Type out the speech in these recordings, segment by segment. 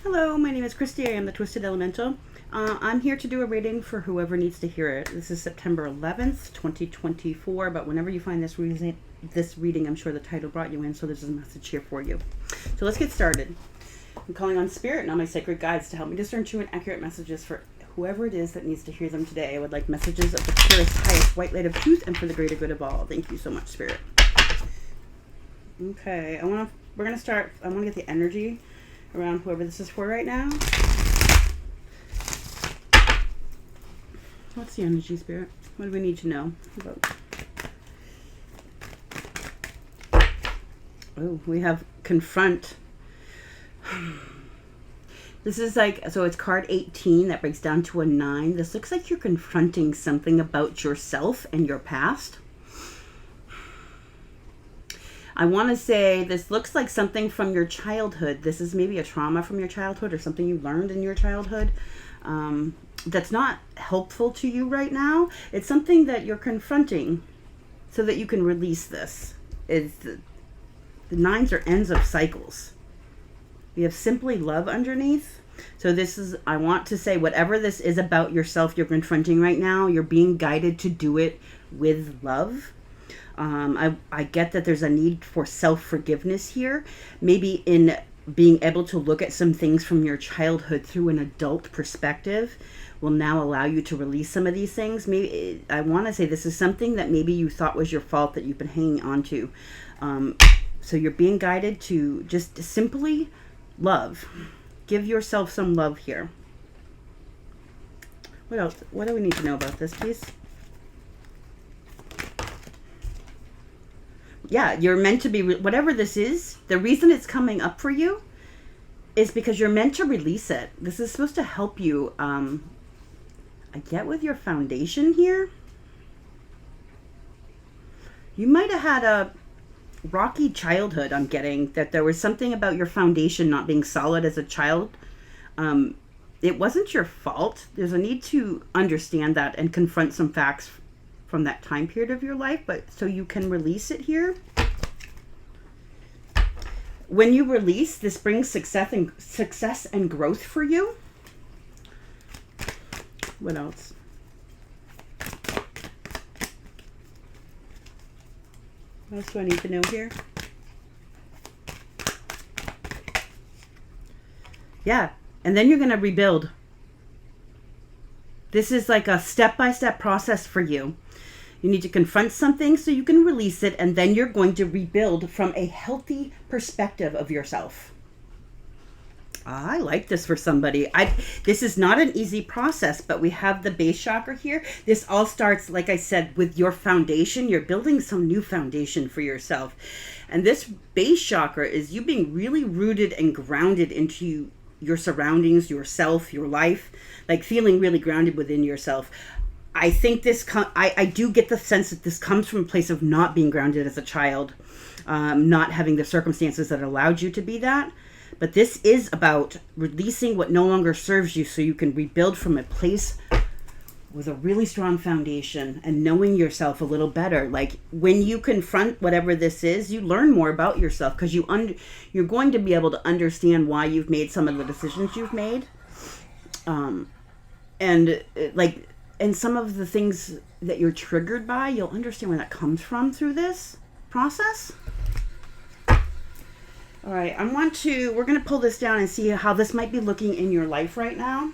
Hello, my name is Kristi. I am the Twisted Elemental. I'm here to do a reading for whoever needs to hear it. This is September 11th, 2024, but whenever you find this reading, I'm sure the title brought you in, so there's a message here for you. So let's get started. I'm calling on Spirit and all my sacred guides to help me discern true and accurate messages for whoever it is that needs to hear them today. I would like messages of the purest, highest white light of truth and for the greater good of all. Thank you so much, Spirit. Okay, I want to get the energy around whoever this is for right now. What's the energy, Spirit? What do we need to know about? Oh, we have Confront. This is so it's card 18 that breaks down to a 9. This looks like you're confronting something about yourself and your past. I want to say this looks like something from your childhood. This is maybe a trauma from your childhood or something you learned in your childhood that's not helpful to you right now. It's something that you're confronting so that you can release this. The 9s are ends of cycles. We have simply love underneath. So this is, I want to say, whatever this is about yourself you're confronting right now, you're being guided to do it with love. I get that there's a need for self-forgiveness here. Maybe in being able to look at some things from your childhood through an adult perspective will now allow you to release some of these things. Maybe I want to say this is something that maybe you thought was your fault that you've been hanging on to. So you're being guided to just simply love. Give yourself some love here. What else? What do we need to know about this, please? Yeah, you're meant to be, whatever this is, the reason it's coming up for you is because you're meant to release it. This is supposed to help you, I get with your foundation here. You might have had a rocky childhood, I'm getting, that there was something about your foundation not being solid as a child. It wasn't your fault. There's a need to understand that and confront some facts from that time period of your life, but so you can release it here. When you release, this brings success and growth for you. What else? What else do I need to know here? Yeah, and then you're going to rebuild. This is like a step-by-step process for you. You need to confront something so you can release it, and then you're going to rebuild from a healthy perspective of yourself. I like this for somebody. This is not an easy process, but we have the base chakra here. This all starts, like I said, with your foundation. You're building some new foundation for yourself. And this base chakra is you being really rooted and grounded into your surroundings, yourself, your life, like feeling really grounded within yourself. I think I do get the sense that this comes from a place of not being grounded as a child, not having the circumstances that allowed you to be that. But this is about releasing what no longer serves you so you can rebuild from a place with a really strong foundation and knowing yourself a little better. Like when you confront whatever this is, you learn more about yourself because you're going to be able to understand why you've made some of the decisions you've made. And some of the things that you're triggered by, you'll understand where that comes from through this process. All right, we're going to pull this down and see how this might be looking in your life right now.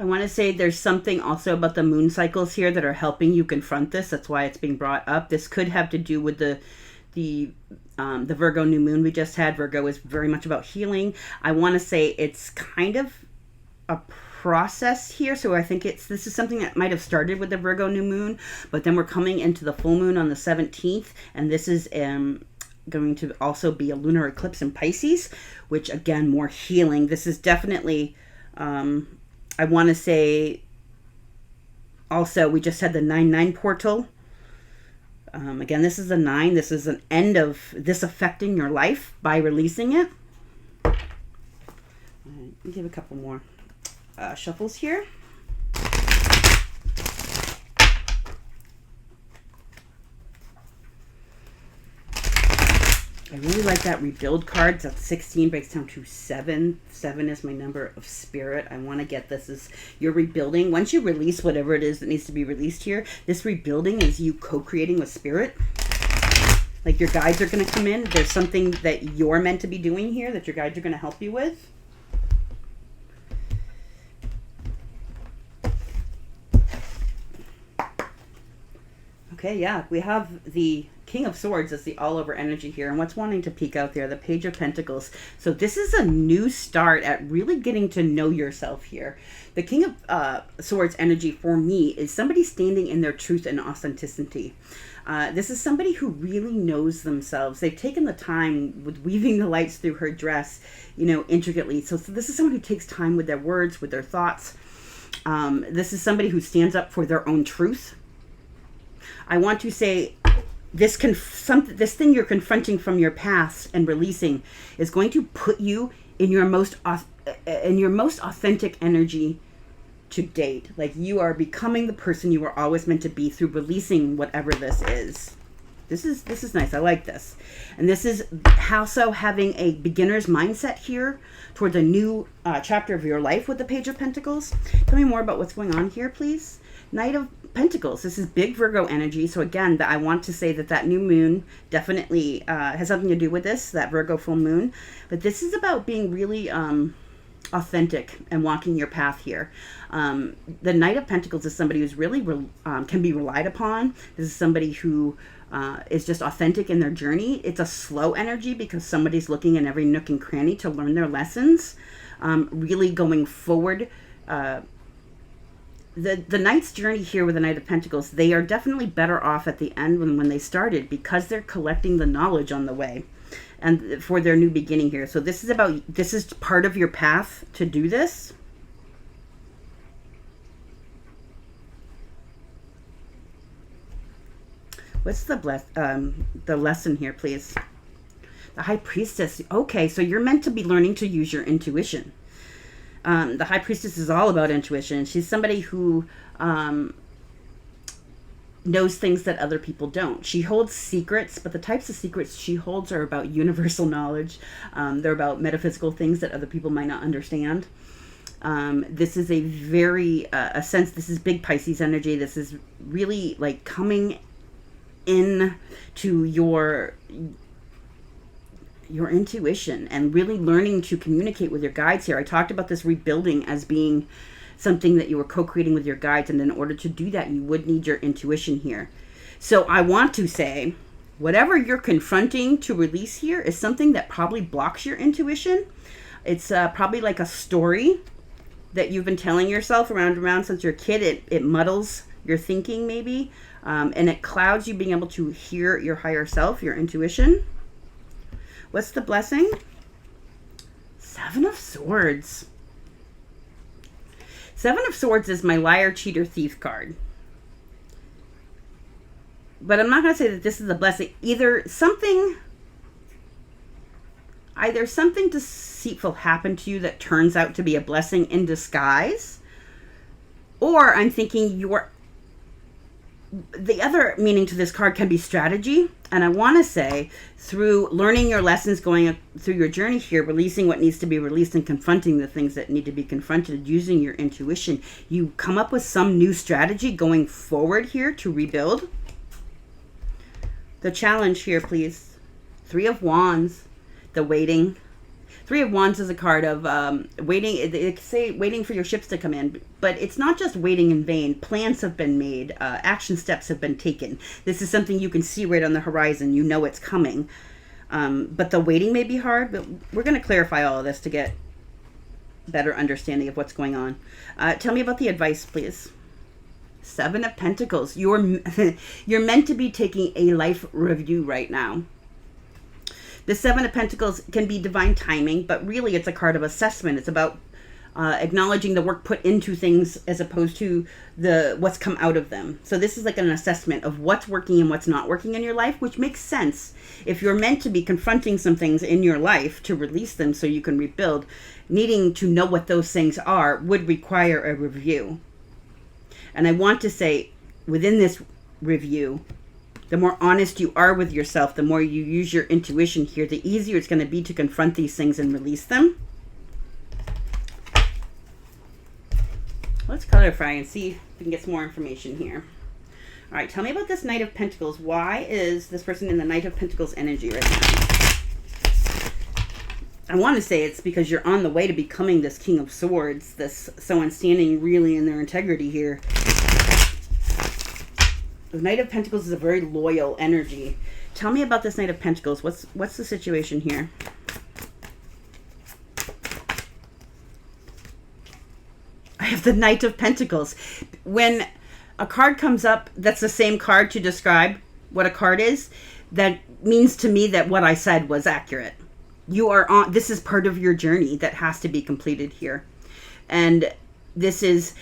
I want to say there's something also about the moon cycles here that are helping you confront this. That's why it's being brought up. This could have to do with the Virgo new moon we just had. Virgo is very much about healing. I want to say it's kind of a process here. So I think this is something that might have started with the Virgo new moon, but then we're coming into the full moon on the 17th, and this is going to also be a lunar eclipse in Pisces, which again, more healing. This is definitely, I want to say, also, we just had the 9-9 portal. Again, this is a 9. This is an end of this affecting your life by releasing it. All right, I'll give a couple more shuffles here. I really like that rebuild card. That's 16, breaks down to 7. 7 is my number of spirit. I want to get this as you're rebuilding. Once you release whatever it is that needs to be released here, this rebuilding is you co-creating with spirit. Like your guides are going to come in. There's something that you're meant to be doing here that your guides are going to help you with. Okay, yeah, we have the King of Swords as the all-over energy here. And what's wanting to peek out there? The Page of Pentacles. So this is a new start at really getting to know yourself here. The King of Swords energy for me is somebody standing in their truth and authenticity. This is somebody who really knows themselves. They've taken the time with weaving the lights through her dress, you know, intricately. So this is someone who takes time with their words, with their thoughts. This is somebody who stands up for their own truth. I want to say this thing you're confronting from your past and releasing is going to put you in your most authentic energy to date. Like you are becoming the person you were always meant to be through releasing whatever this is. This is nice. I like this. And this is also having a beginner's mindset here towards a new chapter of your life with the Page of Pentacles. Tell me more about what's going on here, please. Knight of Pentacles. This is big Virgo energy. So again, I want to say that new moon definitely has something to do with this, that Virgo full moon. But this is about being really authentic and walking your path here. The Knight of Pentacles is somebody who's really can be relied upon. This is somebody who is just authentic in their journey. It's a slow energy because somebody's looking in every nook and cranny to learn their lessons. Really going forward. The Knight's journey here with the Knight of Pentacles, they are definitely better off at the end than when they started because they're collecting the knowledge on the way and for their new beginning here. So this is part of your path to do this. What's the lesson here, please? The High Priestess. Okay, so you're meant to be learning to use your intuition. The High Priestess is all about intuition. She's somebody who knows things that other people don't. She holds secrets, but the types of secrets she holds are about universal knowledge. They're about metaphysical things that other people might not understand. This is a very, this is big Pisces energy. This is really like coming in to your intuition and really learning to communicate with your guides here. I talked about this rebuilding as being something that you were co-creating with your guides, and in order to do that, you would need your intuition here. So I want to say, whatever you're confronting to release here is something that probably blocks your intuition. It's probably like a story that you've been telling yourself around and around since you're a kid. It muddles your thinking maybe, and it clouds you being able to hear your higher self, your intuition. What's the blessing? 7 of Swords. 7 of Swords is my liar, cheater, thief card. But I'm not going to say that this is a blessing. Either something deceitful happened to you that turns out to be a blessing in disguise. Or I'm thinking the other meaning to this card can be strategy. And I want to say, through learning your lessons, going through your journey here, releasing what needs to be released and confronting the things that need to be confronted, using your intuition, you come up with some new strategy going forward here to rebuild. The challenge here, please. 3 of Wands, the waiting. 3 of Wands is a card of waiting. They say waiting for your ships to come in, but it's not just waiting in vain. Plans have been made. Action steps have been taken. This is something you can see right on the horizon. You know it's coming. But the waiting may be hard, but we're going to clarify all of this to get better understanding of what's going on. Tell me about the advice, please. 7 of Pentacles. You're meant to be taking a life review right now. The Seven of Pentacles can be divine timing, but really it's a card of assessment. It's about acknowledging the work put into things as opposed to what's come out of them. So this is like an assessment of what's working and what's not working in your life, which makes sense. If you're meant to be confronting some things in your life to release them so you can rebuild, needing to know what those things are would require a review. And I want to say, within this review, the more honest you are with yourself, the more you use your intuition here, the easier it's going to be to confront these things and release them. Let's clarify and see if we can get some more information here. All right, tell me about this Knight of Pentacles. Why is this person in the Knight of Pentacles energy right now? I want to say it's because you're on the way to becoming this King of Swords, this someone standing really in their integrity here. The Knight of Pentacles is a very loyal energy. Tell me about this Knight of Pentacles. What's the situation here? I have the Knight of Pentacles. When a card comes up that's the same card to describe what a card is, that means to me that what I said was accurate. You are on, this is part of your journey that has to be completed here. And this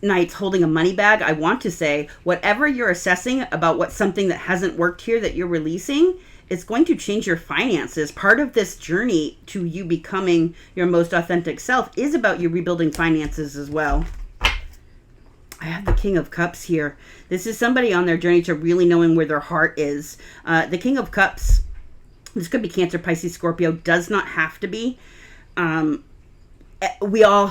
Knight's holding a money bag. I want to say, whatever you're assessing about what something that hasn't worked here that you're releasing, it's going to change your finances. Part of this journey to you becoming your most authentic self is about you rebuilding finances as well. I have the King of Cups here. This is somebody on their journey to really knowing where their heart is. The King of Cups, this could be Cancer, Pisces, Scorpio, does not have to be. We all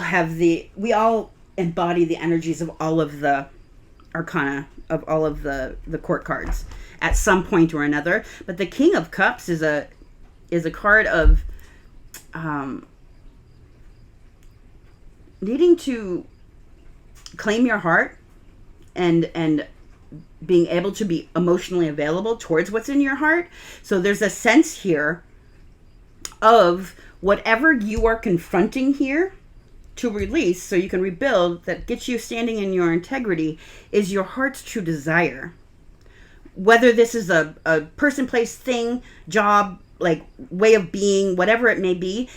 embody the energies of all of the arcana, of all of the court cards at some point or another. But the King of Cups is a card of needing to claim your heart and being able to be emotionally available towards what's in your heart. So there's a sense here of whatever you are confronting here to release so you can rebuild, that gets you standing in your integrity, is your heart's true desire. Whether this is a person, place, thing, job, like way of being, whatever it may be,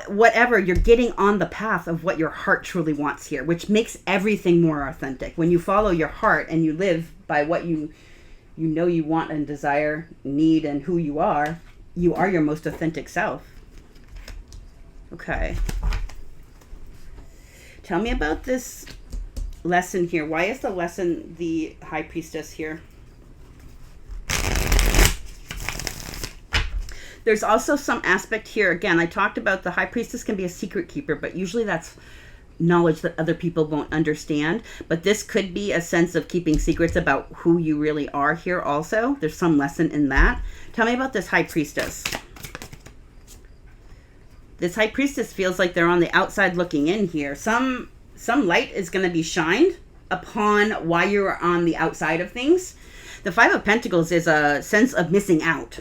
whatever, you're getting on the path of what your heart truly wants here, which makes everything more authentic. When you follow your heart and you live by what you know you want and desire, need, and who you are your most authentic self. Okay. Tell me about this lesson here. Why is the lesson the High Priestess here? There's also some aspect here. Again, I talked about the High Priestess can be a secret keeper, but usually that's knowledge that other people won't understand. But this could be a sense of keeping secrets about who you really are here also. There's some lesson in that. Tell me about this High Priestess. This High Priestess feels like they're on the outside looking in here. Some light is going to be shined upon why you're on the outside of things. The Five of Pentacles is a sense of missing out,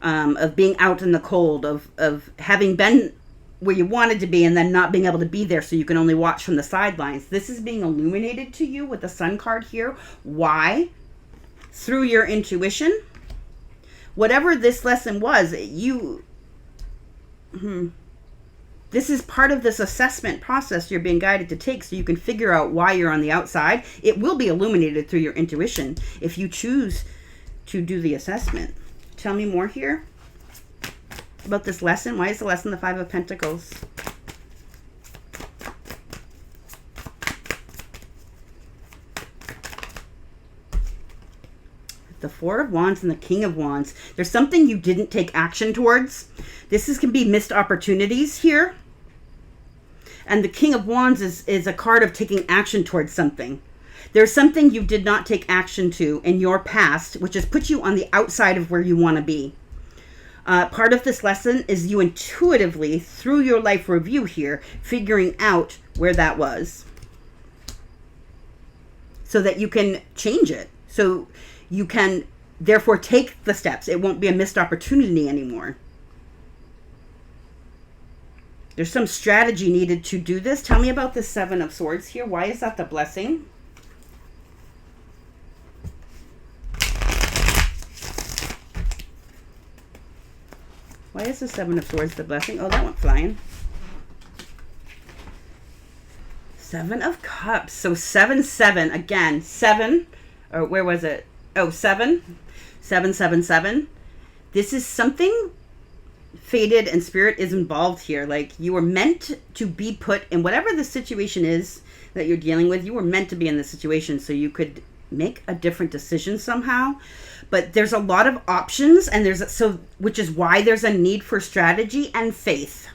of being out in the cold, of having been where you wanted to be and then not being able to be there, so you can only watch from the sidelines. This is being illuminated to you with the Sun card here. Why? Through your intuition. Whatever this lesson was, this is part of this assessment process you're being guided to take, so you can figure out why you're on the outside. It will be illuminated through your intuition if you choose to do the assessment. Tell me more here about this lesson. Why is the lesson the Five of Pentacles? The Four of Wands and the King of Wands. There's something you didn't take action towards. This can be missed opportunities here. And the King of Wands is a card of taking action towards something. There's something you did not take action to in your past, which has put you on the outside of where you want to be. Part of this lesson is you intuitively, through your life review here, figuring out where that was, so that you can change it. So you can therefore take the steps. It won't be a missed opportunity anymore. There's some strategy needed to do this. Tell me about the Seven of Swords here. Why is that the blessing? is the Seven of Swords the blessing? Oh, that went flying. Seven of Cups. So 7, 7. Again, 7. Or where was it? Oh, 7. 7, 7, 7. This is something fated and spirit is involved here. Like, you were meant to be put in whatever the situation is that you're dealing with. You were meant to be in this situation so you could make a different decision somehow. But there's a lot of options, and which is why there's a need for strategy and faith.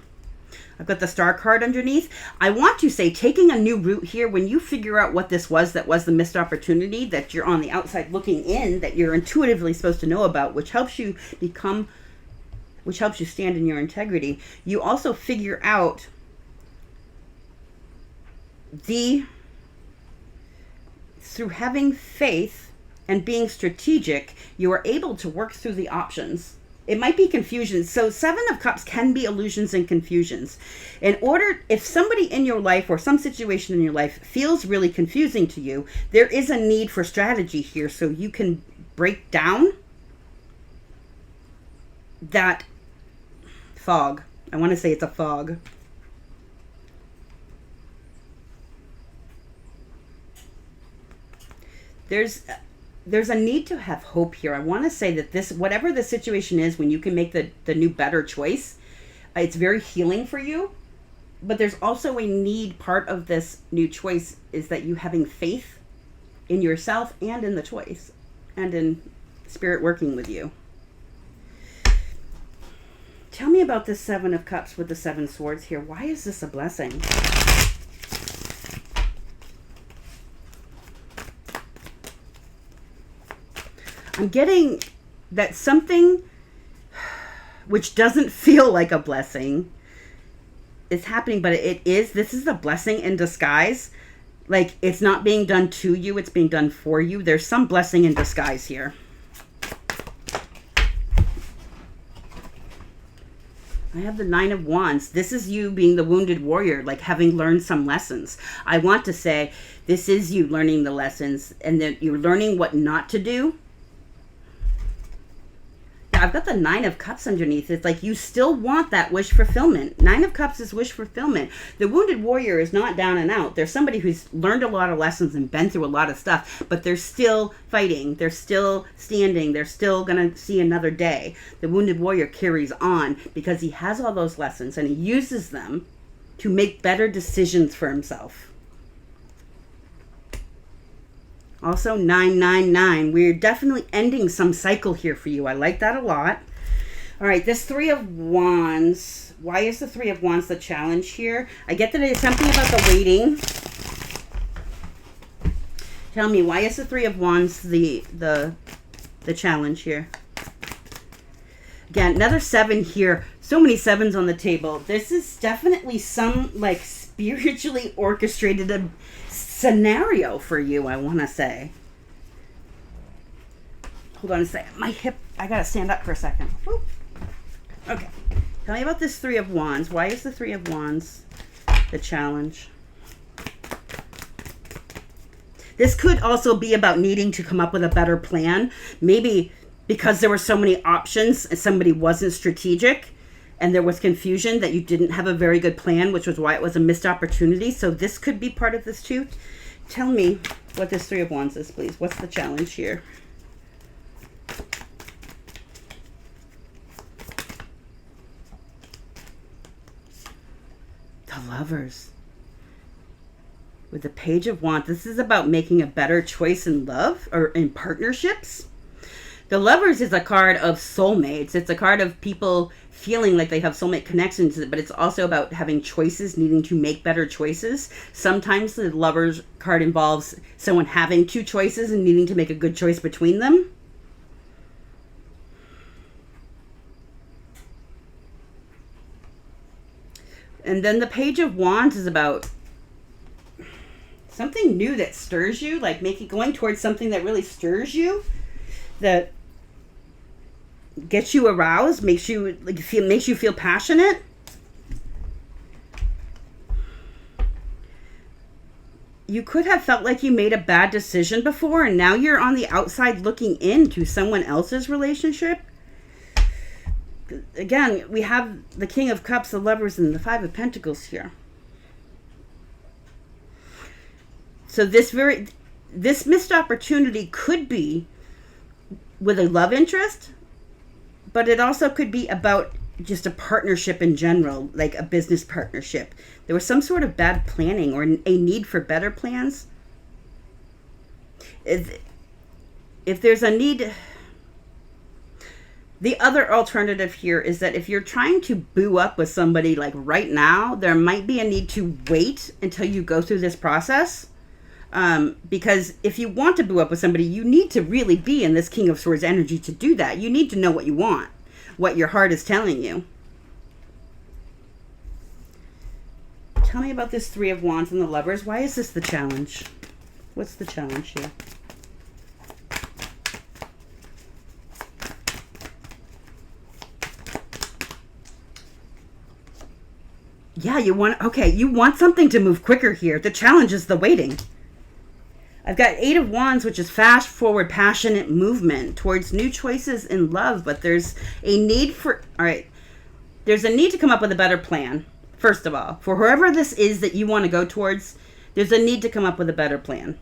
I've got the Star card underneath. I want to say, taking a new route here, when you figure out what this was that was the missed opportunity, that you're on the outside looking in, that you're intuitively supposed to know about, which helps you stand in your integrity, you also figure out through having faith and being strategic, you are able to work through the options. It might be confusion. So 7 of Cups can be illusions and confusions. If somebody in your life or some situation in your life feels really confusing to you, there is a need for strategy here so you can break down that fog. I want to say it's a fog. There's a need to have hope here. I want to say that this, whatever the situation is, when you can make the new better choice, it's very healing for you. But there's also a need, part of this new choice is that you having faith in yourself and in the choice and in spirit working with you. Tell me about this 7 of Cups with the 7 swords here. Why is this a blessing? I'm getting that something which doesn't feel like a blessing is happening, but it is. This is a blessing in disguise. Like, it's not being done to you, it's being done for you. There's some blessing in disguise here. I have the 9 of Wands. This is you being the wounded warrior, like having learned some lessons. I want to say this is you learning the lessons and that you're learning what not to do. I've got the 9 of Cups underneath. It's like you still want that wish fulfillment. 9 of Cups is wish fulfillment. The wounded warrior is not down and out. There's somebody who's learned a lot of lessons and been through a lot of stuff, but they're still fighting. They're still standing. They're still going to see another day. The wounded warrior carries on because he has all those lessons and he uses them to make better decisions for himself. Also, 999. We're definitely ending some cycle here for you. I like that a lot. All right, this 3 of Wands. Why is the 3 of Wands the challenge here? I get that it's something about the waiting. Tell me, why is the 3 of Wands the challenge here? Again, another 7 here. So many 7s on the table. This is definitely some, like, spiritually orchestrated scenario for you, I want to say. Hold on a second. My hip, I got to stand up for a second. Woo. Okay. Tell me about this 3 of Wands. Why is the 3 of Wands the challenge? This could also be about needing to come up with a better plan. Maybe because there were so many options and somebody wasn't strategic and there was confusion that you didn't have a very good plan, which was why it was a missed opportunity. So this could be part of this too. Tell me what this 3 of Wands is, please. What's the challenge here? The Lovers. With the Page of Wands, this is about making a better choice in love or in partnerships. The Lovers is a card of soulmates. It's a card of people feeling like they have soulmate connections, but it's also about having choices, needing to make better choices. Sometimes the Lovers card involves someone having 2 choices and needing to make a good choice between them. And then the Page of Wands is about something new that stirs you, like going towards something that really stirs you, that gets you aroused, makes you feel passionate. You could have felt like you made a bad decision before, and now you're on the outside looking into someone else's relationship. again, we have the King of Cups, the Lovers, and the Five of Pentacles here. So this missed opportunity could be with a love interest, but it also could be about just a partnership in general, like a business partnership. There was some sort of bad planning or a need for better plans. If there's a need... The other alternative here is that if you're trying to boo up with somebody like right now, there might be a need to wait until you go through this process. Because if you want to boo up with somebody, you need to really be in this King of Swords energy to do that. You need to know what you want, what your heart is telling you. Tell me about this Three of Wands and the Lovers. Why is this the challenge? What's the challenge here? Yeah, you want something to move quicker here. The challenge is the waiting. I've got Eight of Wands, which is fast forward, passionate movement towards new choices in love. But there's a need for, there's a need to come up with a better plan. First of all, for whoever this is that you want to go towards, there's a need to come up with a better plan.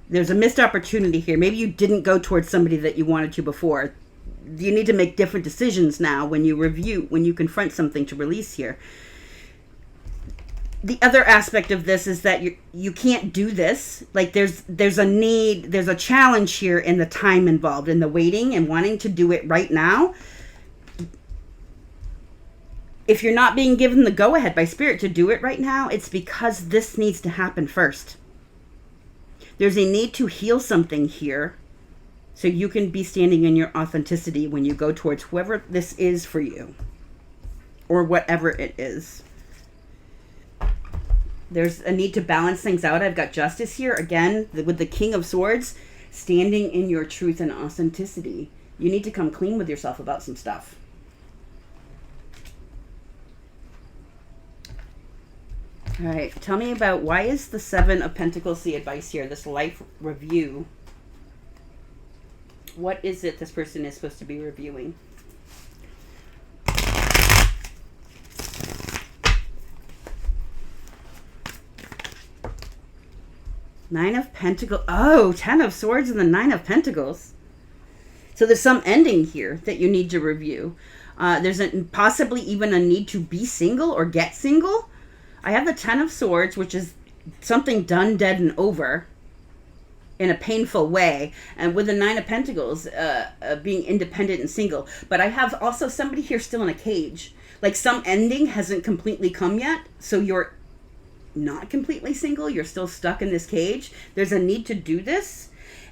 There's a missed opportunity here. Maybe you didn't go towards somebody that you wanted to before. You need to make different decisions now when you confront something to release here. The other aspect of this is that you can't do this. Like there's a challenge here in the time involved, in the waiting and wanting to do it right now. If you're not being given the go-ahead by Spirit to do it right now, it's because this needs to happen first. There's a need to heal something here so you can be standing in your authenticity when you go towards whoever this is for you or whatever it is. There's a need to balance things out. I've got Justice here. Again, with the King of Swords, standing in your truth and authenticity. You need to come clean with yourself about some stuff. All right, tell me about why is the Seven of Pentacles the advice here, this life review? What is it this person is supposed to be reviewing? Nine of Pentacles. Oh, 10 of Swords and the Nine of Pentacles. So there's some ending here that you need to review. There's possibly even a need to be single or get single. I have the 10 of Swords, which is something done, dead, and over in a painful way. And with the Nine of Pentacles, being independent and single. But I have also somebody here still in a cage. Like some ending hasn't completely come yet. So you're not completely single. You're still stuck in this cage. There's a need to do this.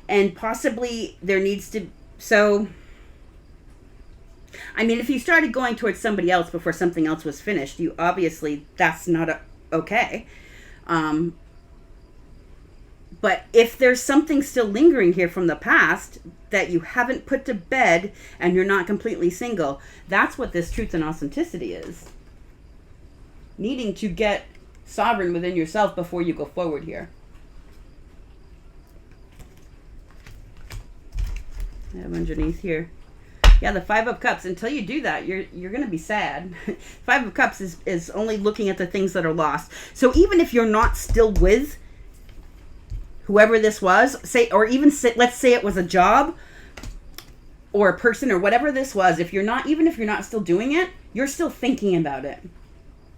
And possibly there needs to... So... I mean, if you started going towards somebody else before something else was finished, you obviously, that's not okay. But if there's something still lingering here from the past that you haven't put to bed and you're not completely single, that's what this truth and authenticity is. Needing to get sovereign within yourself before you go forward here. I have underneath here. Yeah, the Five of Cups. Until you do that, you're going to be sad. Five of Cups is only looking at the things that are lost. So even if you're not still with whoever this was, let's say it was a job or a person or whatever this was, even if you're not still doing it, you're still thinking about it.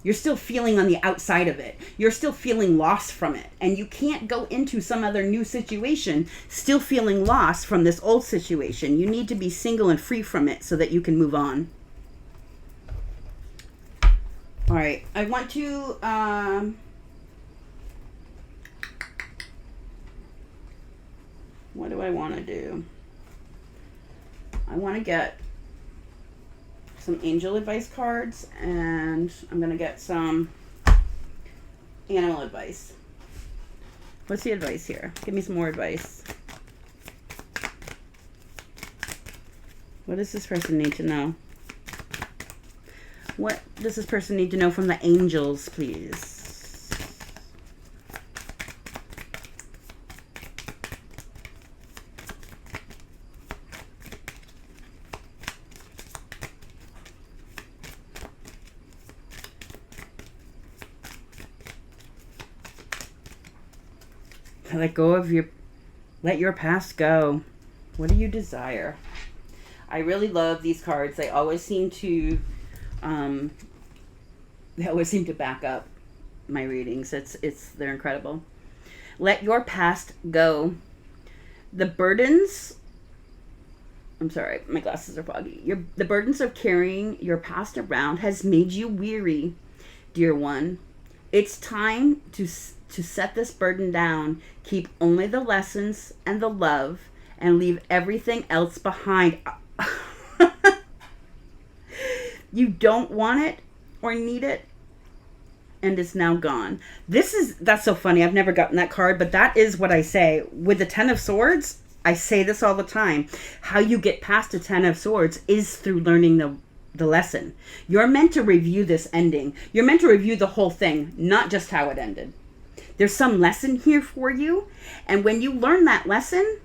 You're still feeling on the outside of it. You're still feeling lost from it. And you can't go into some other new situation still feeling lost from this old situation. You need to be single and free from it so that you can move on. All right. I want to... what do I want to do? I want to get some angel advice cards, and I'm going to get some animal advice. What's the advice here? Give me some more advice. What does this person need to know? What does this person need to know from the angels, please? Let your past go. What do you desire? I really love these cards. They always seem to back up my readings. They're incredible. Let your past go. The burdens, I'm sorry, my glasses are foggy. The burdens of carrying your past around has made you weary, dear one. It's time to set this burden down. Keep only the lessons and the love and leave everything else behind. You don't want it or need it, and it's now gone. That's so funny. I've never gotten that card, but that is what I say. With the Ten of Swords, I say this all the time. How you get past the Ten of Swords is through learning the lesson. You're meant to review this ending. You're meant to review the whole thing, not just how it ended. There's some lesson here for you, and when you learn that lesson,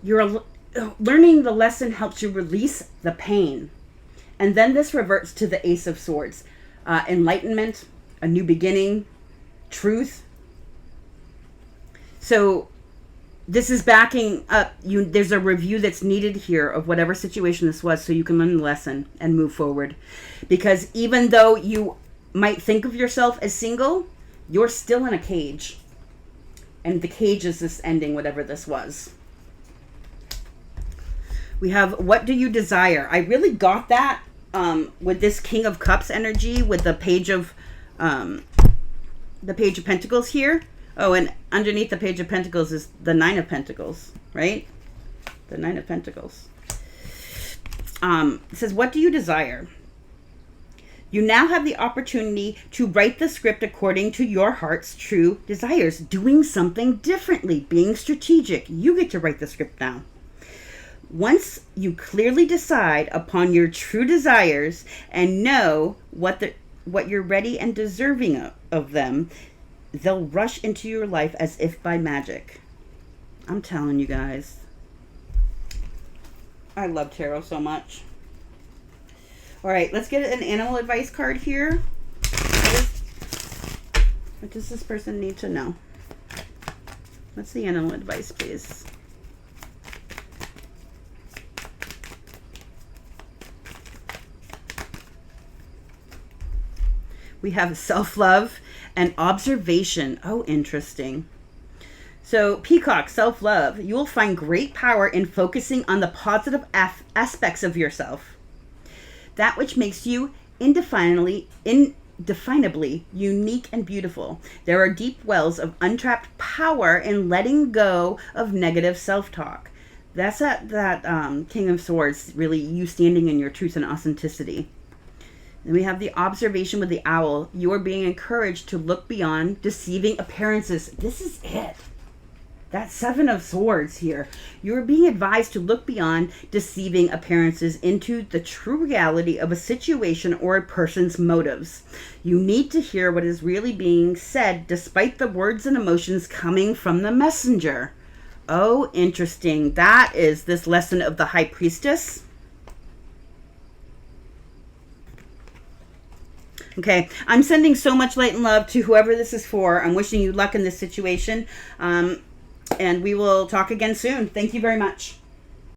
learning the lesson helps you release the pain. And then this reverts to the Ace of Swords. Enlightenment, a new beginning, truth. So this is backing up. There's a review that's needed here of whatever situation this was so you can learn the lesson and move forward. Because even though you might think of yourself as single, you're still in a cage. And the cage is this ending, whatever this was. We have, what do you desire? I really got that with this King of Cups energy, with the Page of Pentacles here. Oh, and underneath the Page of Pentacles is the Nine of Pentacles, right? The Nine of Pentacles. It says, what do you desire? You now have the opportunity to write the script according to your heart's true desires, doing something differently, being strategic. You get to write the script now. Once you clearly decide upon your true desires and know what you're ready and deserving of them, they'll rush into your life as if by magic. I'm telling you guys. I love tarot so much. All right, let's get an animal advice card here. What does this person need to know? What's the animal advice, please? We have self-love and observation. Oh, interesting. So, Peacock, self-love. You will find great power in focusing on the positive aspects of yourself. That which makes you indefinably unique and beautiful. There are deep wells of untapped power in letting go of negative self-talk. That's that King of Swords, really you standing in your truth and authenticity. Then we have the observation with the owl. You are being encouraged to look beyond deceiving appearances. This is it. That Seven of Swords here. You are being advised to look beyond deceiving appearances into the true reality of a situation or a person's motives. You need to hear what is really being said despite the words and emotions coming from the messenger. Oh, interesting. That is this lesson of the High Priestess. Okay, I'm sending so much light and love to whoever this is for. I'm wishing you luck in this situation. And we will talk again soon. Thank you very much.